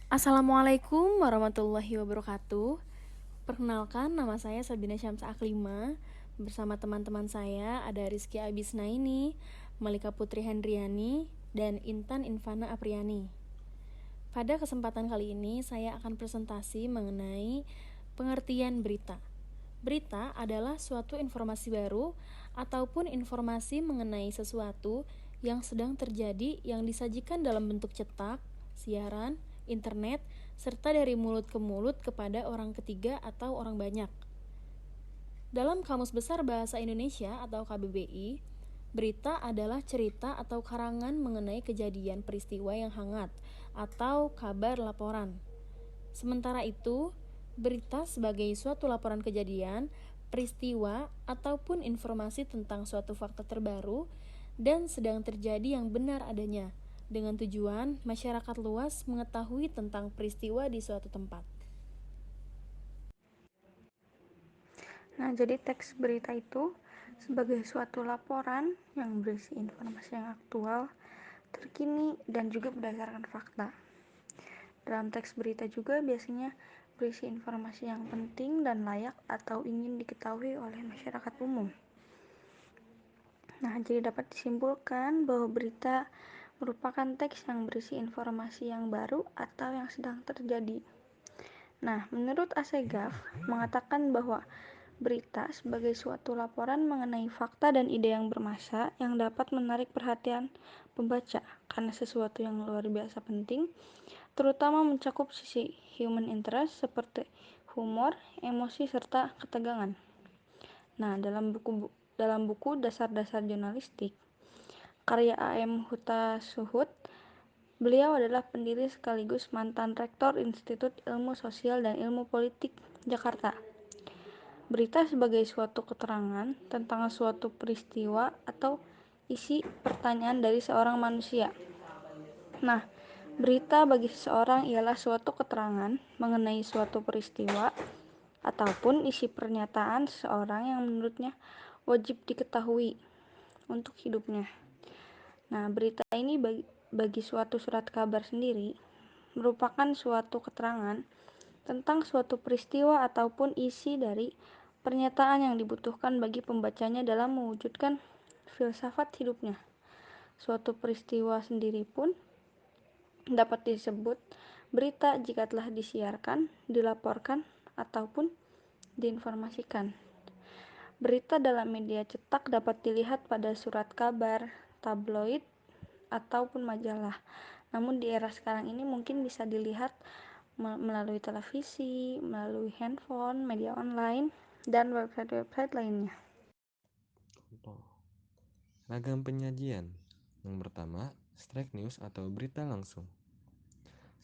Assalamualaikum warahmatullahi wabarakatuh. Perkenalkan, nama saya Sabina Syamsa Aklima. Bersama teman-teman saya ada Rizky Abisnaini, Malika Putri Hendriani, dan Intan Infana Apriani. Pada kesempatan kali ini saya akan presentasi mengenai pengertian berita. Berita adalah suatu informasi baru ataupun informasi mengenai sesuatu yang sedang terjadi yang disajikan dalam bentuk cetak, siaran, internet, serta dari mulut ke mulut kepada orang ketiga atau orang banyak. Dalam Kamus Besar Bahasa Indonesia atau KBBI, berita adalah cerita atau karangan mengenai kejadian peristiwa yang hangat atau kabar laporan. Sementara itu, berita sebagai suatu laporan kejadian, peristiwa, ataupun informasi tentang suatu fakta terbaru dan sedang terjadi yang benar adanya, dengan tujuan masyarakat luas mengetahui tentang peristiwa di suatu tempat. Nah, jadi teks berita itu sebagai suatu laporan yang berisi informasi yang aktual, terkini, dan juga berdasarkan fakta. Dalam teks berita juga biasanya berisi informasi yang penting dan layak atau ingin diketahui oleh masyarakat umum. Nah, jadi dapat disimpulkan bahwa berita merupakan teks yang berisi informasi yang baru atau yang sedang terjadi. Nah, menurut Assegaf mengatakan bahwa berita sebagai suatu laporan mengenai fakta dan ide yang bermassa yang dapat menarik perhatian pembaca karena sesuatu yang luar biasa penting, terutama mencakup sisi human interest seperti humor, emosi, serta ketegangan. Nah, dalam buku Dasar-Dasar Jurnalistik karya A.M. Hutasuhud, beliau adalah pendiri sekaligus mantan rektor Institut Ilmu Sosial dan Ilmu Politik Jakarta. Berita sebagai suatu keterangan tentang suatu peristiwa atau isi pertanyaan dari seorang manusia. Nah, berita bagi seseorang ialah suatu keterangan mengenai suatu peristiwa ataupun isi pernyataan seseorang yang menurutnya wajib diketahui untuk hidupnya. Nah, berita ini bagi suatu surat kabar sendiri merupakan suatu keterangan tentang suatu peristiwa ataupun isi dari pernyataan yang dibutuhkan bagi pembacanya dalam mewujudkan filsafat hidupnya. Suatu peristiwa sendiri pun dapat disebut berita jika telah disiarkan, dilaporkan, ataupun diinformasikan. Berita dalam media cetak dapat dilihat pada surat kabar, tabloid, ataupun majalah. Namun di era sekarang ini mungkin bisa dilihat melalui televisi, melalui handphone, media online, dan website-website lainnya. Ragam penyajian. Yang pertama, straight news atau berita langsung.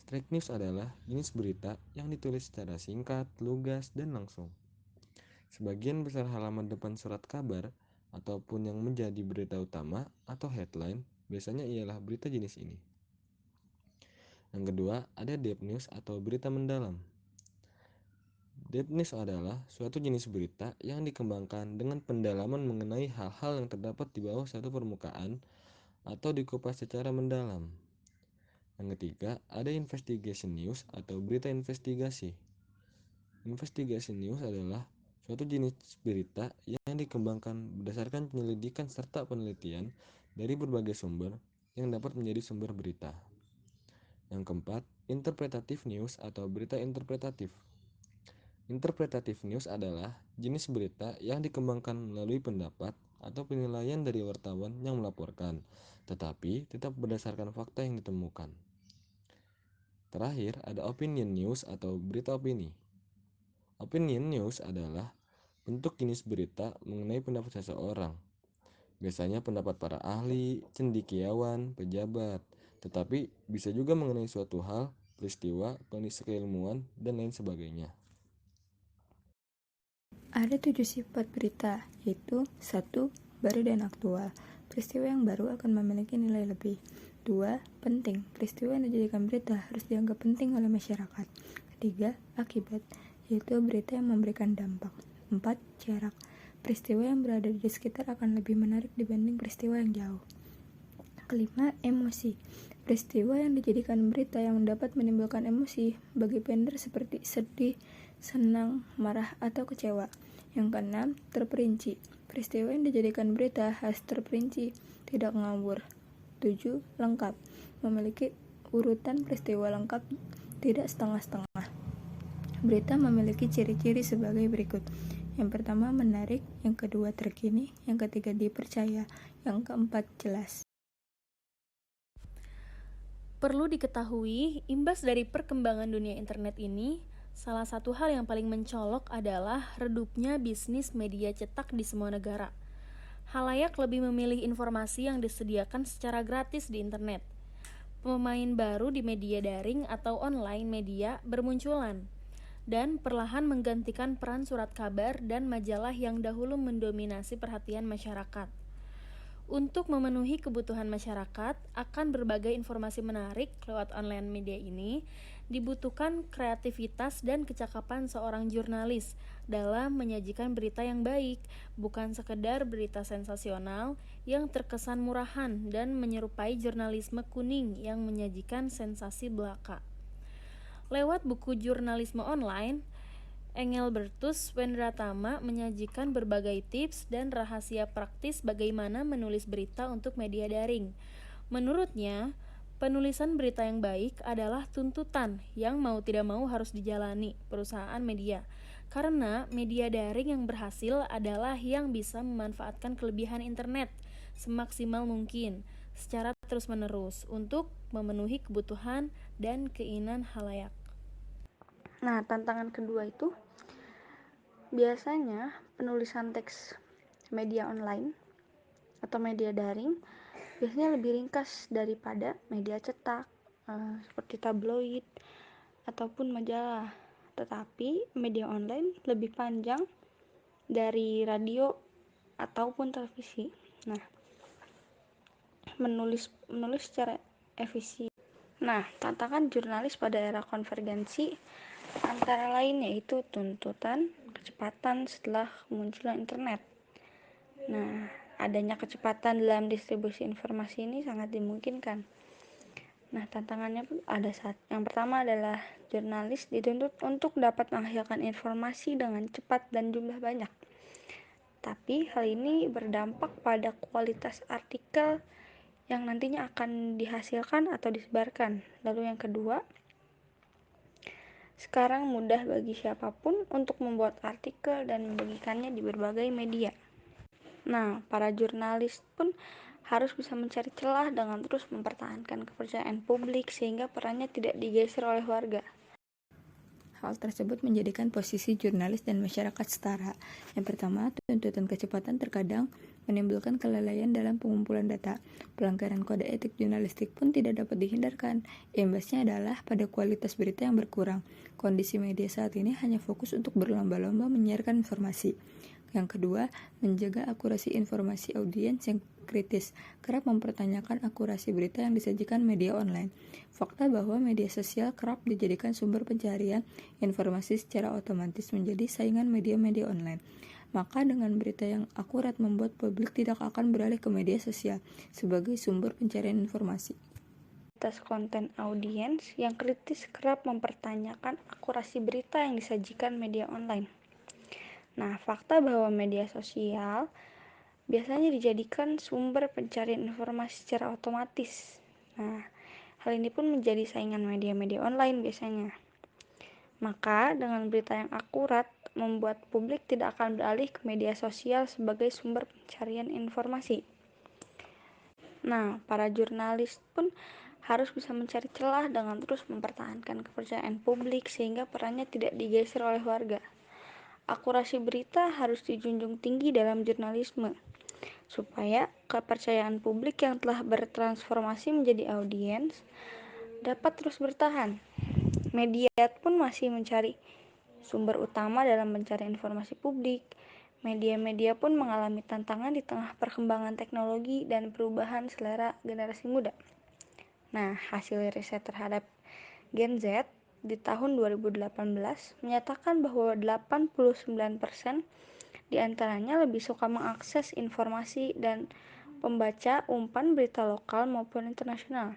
Straight news adalah jenis berita yang ditulis secara singkat, lugas, dan langsung. Sebagian besar halaman depan surat kabar ataupun yang menjadi berita utama atau headline biasanya ialah berita jenis ini. Yang kedua, ada deep news atau berita mendalam. Deep news adalah suatu jenis berita yang dikembangkan dengan pendalaman mengenai hal-hal yang terdapat di bawah satu permukaan atau dikupas secara mendalam. Yang ketiga, ada investigation news atau berita investigasi. Investigation news adalah suatu jenis berita yang dikembangkan berdasarkan penyelidikan serta penelitian dari berbagai sumber yang dapat menjadi sumber berita. Yang keempat, interpretative news atau berita interpretatif. Interpretative news adalah jenis berita yang dikembangkan melalui pendapat atau penilaian dari wartawan yang melaporkan, tetapi tetap berdasarkan fakta yang ditemukan. Terakhir, ada opinion news atau berita opini. Opinion news adalah bentuk jenis berita mengenai pendapat seseorang. Biasanya pendapat para ahli, cendekiawan, pejabat, tetapi bisa juga mengenai suatu hal, peristiwa, kondisi keilmuan, dan lain sebagainya. Ada 7 sifat berita, yaitu 1. Baru dan aktual. Peristiwa yang baru akan memiliki nilai lebih. 2. Penting. Peristiwa yang dijadikan berita harus dianggap penting oleh masyarakat. 3. Akibat, yaitu berita yang memberikan dampak. 4. Jarak. Peristiwa yang berada di sekitar akan lebih menarik dibanding peristiwa yang jauh. Kelima, emosi. Peristiwa yang dijadikan berita yang dapat menimbulkan emosi bagi pender seperti sedih, senang, marah, atau kecewa. Yang keenam, terperinci. Peristiwa yang dijadikan berita harus terperinci, tidak ngawur. 7. Lengkap. Memiliki urutan peristiwa lengkap, tidak setengah-setengah. Berita memiliki ciri-ciri sebagai berikut. Yang pertama, menarik. Yang kedua, terkini. Yang ketiga, dipercaya. Yang keempat, jelas. Perlu diketahui, imbas dari perkembangan dunia internet ini, salah satu hal yang paling mencolok adalah redupnya bisnis media cetak di semua negara. Khalayak lebih memilih informasi yang disediakan secara gratis di internet. Pemain baru di media daring atau online media bermunculan, dan perlahan menggantikan peran surat kabar dan majalah yang dahulu mendominasi perhatian masyarakat. Untuk memenuhi kebutuhan masyarakat akan berbagai informasi menarik lewat online media ini, dibutuhkan kreativitas dan kecakapan seorang jurnalis dalam menyajikan berita yang baik, bukan sekedar berita sensasional yang terkesan murahan dan menyerupai jurnalisme kuning yang menyajikan sensasi belaka. Lewat buku jurnalisme online, Engelbertus Wendratama menyajikan berbagai tips dan rahasia praktis bagaimana menulis berita untuk media daring. Menurutnya, penulisan berita yang baik adalah tuntutan yang mau tidak mau harus dijalani perusahaan media. Karena media daring yang berhasil adalah yang bisa memanfaatkan kelebihan internet semaksimal mungkin secara terus-menerus untuk memenuhi kebutuhan dan keinginan khalayak. Nah, tantangan kedua itu biasanya penulisan teks media online atau media daring biasanya lebih ringkas daripada media cetak seperti tabloid ataupun majalah. Tetapi media online lebih panjang dari radio ataupun televisi. Nah, menulis secara efisien. Nah, tantangan jurnalis pada era konvergensi antara lain yaitu tuntutan kecepatan setelah kemunculan internet. Nah, adanya kecepatan dalam distribusi informasi ini sangat dimungkinkan. Nah, tantangannya pun ada yang pertama adalah jurnalis dituntut untuk dapat menghasilkan informasi dengan cepat dan jumlah banyak. Tapi hal ini berdampak pada kualitas artikel yang nantinya akan dihasilkan atau disebarkan. Lalu yang kedua, sekarang mudah bagi siapapun untuk membuat artikel dan membagikannya di berbagai media. Nah, para jurnalis pun harus bisa mencari celah dengan terus mempertahankan kepercayaan publik sehingga perannya tidak digeser oleh warga. Hal tersebut menjadikan posisi jurnalis dan masyarakat setara. Yang pertama, tuntutan kecepatan terkadang menimbulkan kelalaian dalam pengumpulan data. Pelanggaran kode etik jurnalistik pun tidak dapat dihindarkan. Imbasnya adalah pada kualitas berita yang berkurang. Kondisi media saat ini hanya fokus untuk berlomba-lomba menyiarkan informasi. Yang kedua, menjaga akurasi informasi. Audiens yang kritis kerap mempertanyakan akurasi berita yang disajikan media online. Fakta bahwa media sosial kerap dijadikan sumber pencarian informasi secara otomatis menjadi saingan media-media online. Maka dengan berita yang akurat membuat publik tidak akan beralih ke media sosial sebagai sumber pencarian informasi. Atas konten audiens yang kritis kerap mempertanyakan akurasi berita yang disajikan media online. Nah, fakta bahwa media sosial biasanya dijadikan sumber pencarian informasi secara otomatis. Nah, hal ini pun menjadi saingan media-media online biasanya. Maka, dengan berita yang akurat, membuat publik tidak akan beralih ke media sosial sebagai sumber pencarian informasi. Nah, para jurnalis pun harus bisa mencari celah dengan terus mempertahankan kepercayaan publik sehingga perannya tidak digeser oleh warga. Akurasi berita harus dijunjung tinggi dalam jurnalisme, supaya kepercayaan publik yang telah bertransformasi menjadi audiens dapat terus bertahan. Media pun masih mencari sumber utama dalam mencari informasi publik. Media-media pun mengalami tantangan di tengah perkembangan teknologi dan perubahan selera generasi muda. Nah, hasil riset terhadap Gen Z di tahun 2018 menyatakan bahwa 89% di antaranya lebih suka mengakses informasi dan pembaca umpan berita lokal maupun internasional.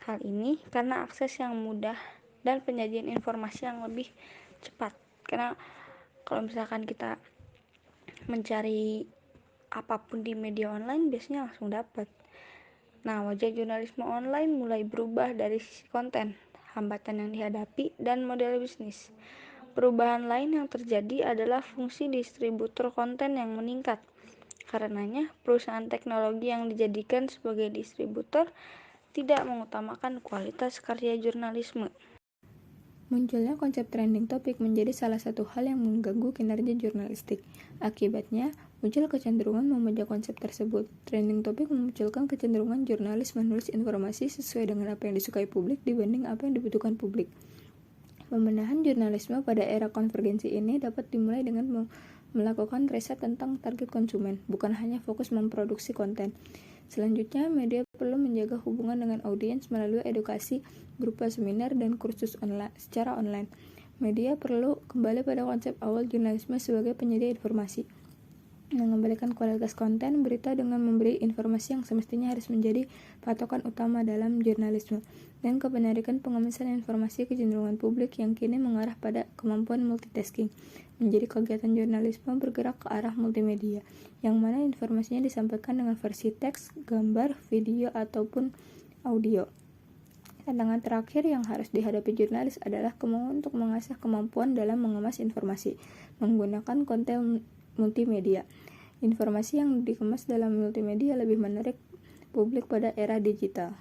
Hal ini karena akses yang mudah dan penyajian informasi yang lebih cepat. Karena kalau misalkan kita mencari apapun di media online biasanya langsung dapat. Nah, wajah jurnalisme online mulai berubah dari sisi konten, hambatan yang dihadapi, dan model bisnis. Perubahan lain yang terjadi adalah fungsi distributor konten yang meningkat. Karenanya, perusahaan teknologi yang dijadikan sebagai distributor tidak mengutamakan kualitas karya jurnalisme. Munculnya konsep trending topic menjadi salah satu hal yang mengganggu kinerja jurnalistik. Akibatnya, muncul kecenderungan memuja konsep tersebut. Trending topic memunculkan kecenderungan jurnalis menulis informasi sesuai dengan apa yang disukai publik dibanding apa yang dibutuhkan publik. Pembenahan jurnalisme pada era konvergensi ini dapat dimulai dengan melakukan riset tentang target konsumen, bukan hanya fokus memproduksi konten. Selanjutnya, media perlu menjaga hubungan dengan audiens melalui edukasi berupa seminar dan kursus secara online. Media perlu kembali pada konsep awal jurnalisme sebagai penyedia informasi, mengembalikan kualitas konten berita dengan memberi informasi yang semestinya harus menjadi patokan utama dalam jurnalisme, dan kepenarikan pengemasan informasi kecenderungan publik yang kini mengarah pada kemampuan multitasking, menjadi kegiatan jurnalisme bergerak ke arah multimedia, yang mana informasinya disampaikan dengan versi teks, gambar, video, ataupun audio. Tantangan terakhir yang harus dihadapi jurnalis adalah kemauan untuk mengasah kemampuan dalam mengemas informasi, menggunakan konten multimedia. Informasi yang dikemas dalam multimedia lebih menarik publik pada era digital.